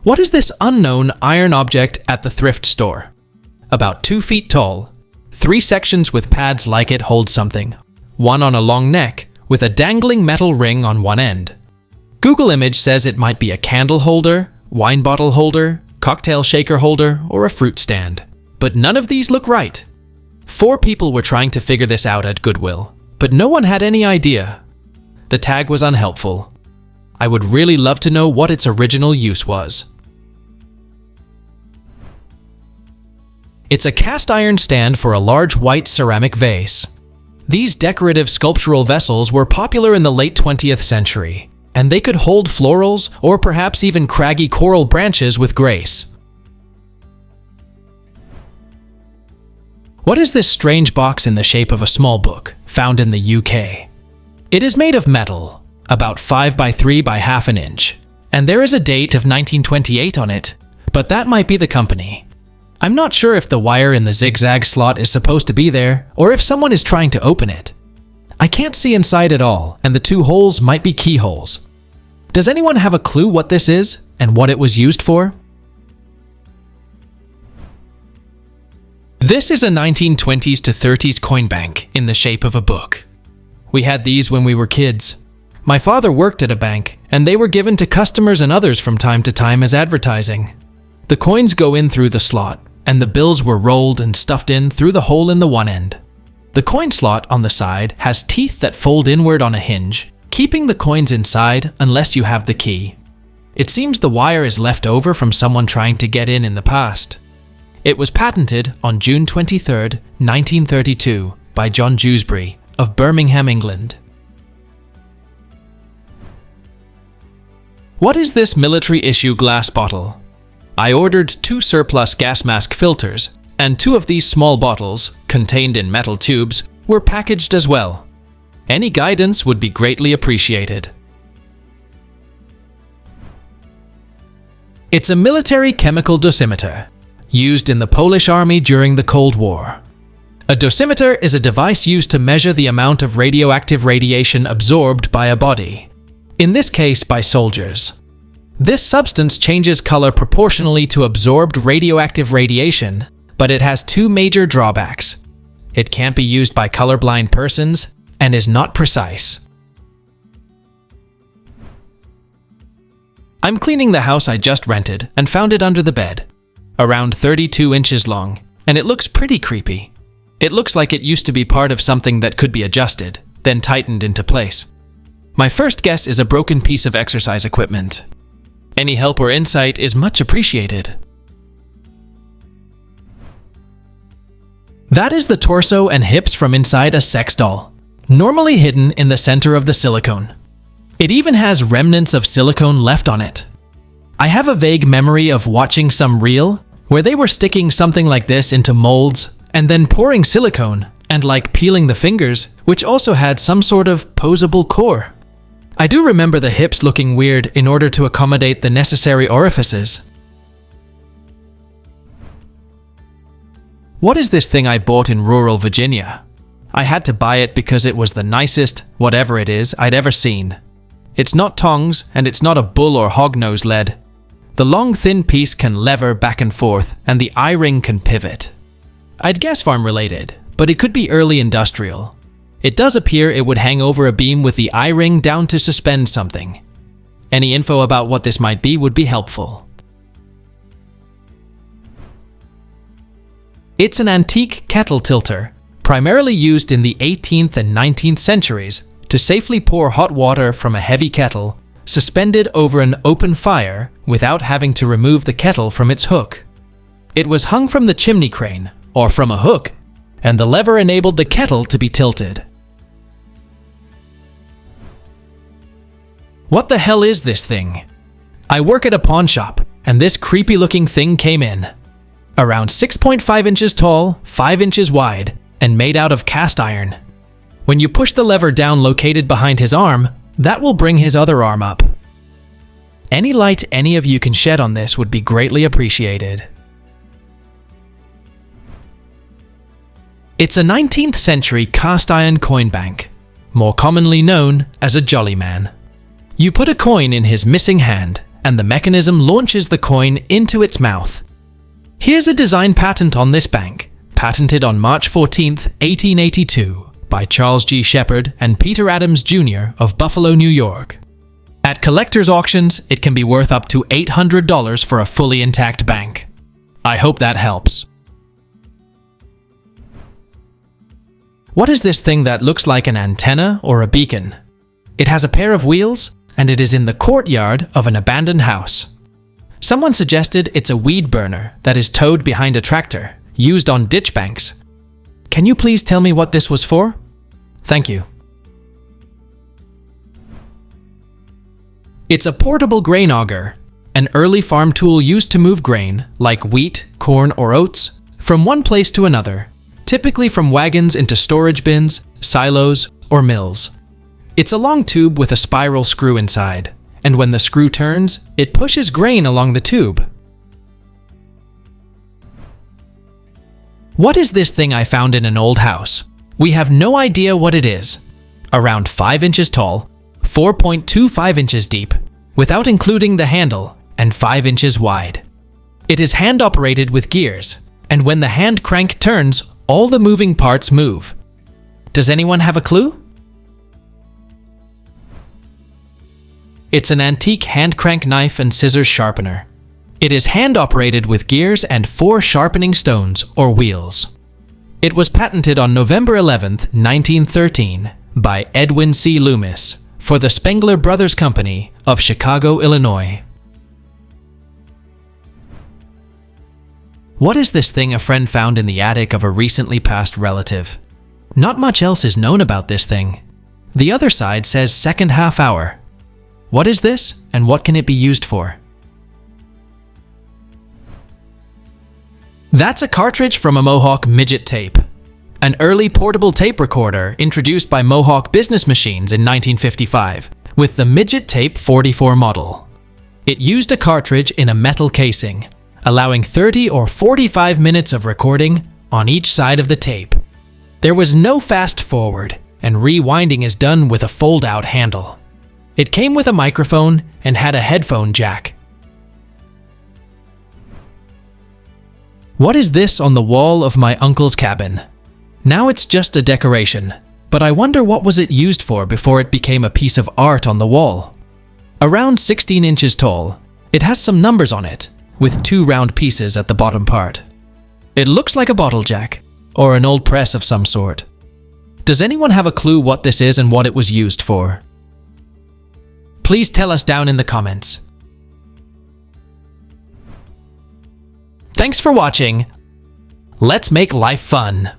What is this unknown iron object at the thrift store? About 2 feet tall. 3 sections with pads like it hold something. One on a long neck, with a dangling metal ring on one end. Google image says it might be a candle holder, wine bottle holder, cocktail shaker holder, or a fruit stand. But none of these look right. 4 people were trying to figure this out at Goodwill, but no one had any idea. The tag was unhelpful. I would really love to know what its original use was. It's a cast iron stand for a large white ceramic vase. These decorative sculptural vessels were popular in the late 20th century, and they could hold florals or perhaps even craggy coral branches with grace. What is this strange box in the shape of a small book, found in the UK? It is made of metal, about 5 by 3 by half an inch, and there is a date of 1928 on it, but that might be the company. I'm not sure if the wire in the zigzag slot is supposed to be there, or if someone is trying to open it. I can't see inside at all, and the 2 holes might be keyholes. Does anyone have a clue what this is, and what it was used for? This is a 1920s to 30s coin bank in the shape of a book. We had these when we were kids. My father worked at a bank, and they were given to customers and others from time to time as advertising. The coins go in through the slot, and the bills were rolled and stuffed in through the hole in the one end. The coin slot on the side has teeth that fold inward on a hinge, keeping the coins inside unless you have the key. It seems the wire is left over from someone trying to get in the past. It was patented on June 23, 1932 by John Dewsbury of Birmingham, England. What is this military-issue glass bottle? I ordered 2 surplus gas mask filters, and 2 of these small bottles, contained in metal tubes, were packaged as well. Any guidance would be greatly appreciated. It's a military chemical dosimeter, used in the Polish Army during the Cold War. A dosimeter is a device used to measure the amount of radioactive radiation absorbed by a body, in this case by soldiers. This substance changes color proportionally to absorbed radioactive radiation, but it has 2 major drawbacks. It can't be used by colorblind persons and is not precise. I'm cleaning the house I just rented and found it under the bed, around 32 inches long, and it looks pretty creepy. It looks like it used to be part of something that could be adjusted, then tightened into place. My first guess is a broken piece of exercise equipment. Any help or insight is much appreciated. That is the torso and hips from inside a sex doll, normally hidden in the center of the silicone. It even has remnants of silicone left on it. I have a vague memory of watching some reel where they were sticking something like this into molds and then pouring silicone and like peeling the fingers, which also had some sort of posable core. I do remember the hips looking weird in order to accommodate the necessary orifices. What is this thing I bought in rural Virginia? I had to buy it because it was the nicest, whatever it is, I'd ever seen. It's not tongs, and it's not a bull or hognose lead. The long thin piece can lever back and forth, and the eye-ring can pivot. I'd guess farm-related, but it could be early industrial. It does appear it would hang over a beam with the eye-ring down to suspend something. Any info about what this might be would be helpful. It's an antique kettle tilter, primarily used in the 18th and 19th centuries to safely pour hot water from a heavy kettle suspended over an open fire without having to remove the kettle from its hook. It was hung from the chimney crane, or from a hook, and the lever enabled the kettle to be tilted. What the hell is this thing? I work at a pawn shop, and this creepy looking thing came in. Around 6.5 inches tall, 5 inches wide, and made out of cast iron. When you push the lever down located behind his arm, that will bring his other arm up. Any light any of you can shed on this would be greatly appreciated. It's a 19th century cast iron coin bank. more commonly known as a jolly man. You put a coin in his missing hand, and the mechanism launches the coin into its mouth. Here's a design patent on this bank, patented on March 14, 1882, by Charles G. Shepard and Peter Adams Jr. of Buffalo, New York. At collector's auctions, it can be worth up to $800 for a fully intact bank. I hope that helps. What is this thing that looks like an antenna or a beacon? It has a pair of wheels, and it is in the courtyard of an abandoned house. Someone suggested it's a weed burner that is towed behind a tractor, used on ditch banks. Can you please tell me what this was for? Thank you. It's a portable grain auger, an early farm tool used to move grain, like wheat, corn, or oats, from one place to another, typically from wagons into storage bins, silos, or mills. It's a long tube with a spiral screw inside, and when the screw turns, it pushes grain along the tube. What is this thing I found in an old house? We have no idea what it is. Around 5 inches tall, 4.25 inches deep, without including the handle, and 5 inches wide. It is hand-operated with gears, and when the hand crank turns, all the moving parts move. Does anyone have a clue? It's an antique hand crank knife and scissors sharpener. It is hand-operated with gears and 4 sharpening stones or wheels. It was patented on November 11, 1913 by Edwin C. Loomis for the Spengler Brothers Company of Chicago, Illinois. What is this thing a friend found in the attic of a recently passed relative? Not much else is known about this thing. The other side says second half hour. What is this, and what can it be used for? That's a cartridge from a Mohawk Midget Tape, an early portable tape recorder introduced by Mohawk Business Machines in 1955 with the Midget Tape 44 model. It used a cartridge in a metal casing, allowing 30 or 45 minutes of recording on each side of the tape. There was no fast forward, and rewinding is done with a fold-out handle. It came with a microphone and had a headphone jack. What is this on the wall of my uncle's cabin? Now it's just a decoration, but I wonder what was it used for before it became a piece of art on the wall. Around 16 inches tall, it has some numbers on it, with 2 round pieces at the bottom part. It looks like a bottle jack, or an old press of some sort. Does anyone have a clue what this is and what it was used for? Please tell us down in the comments. Thanks for watching. Let's make life fun.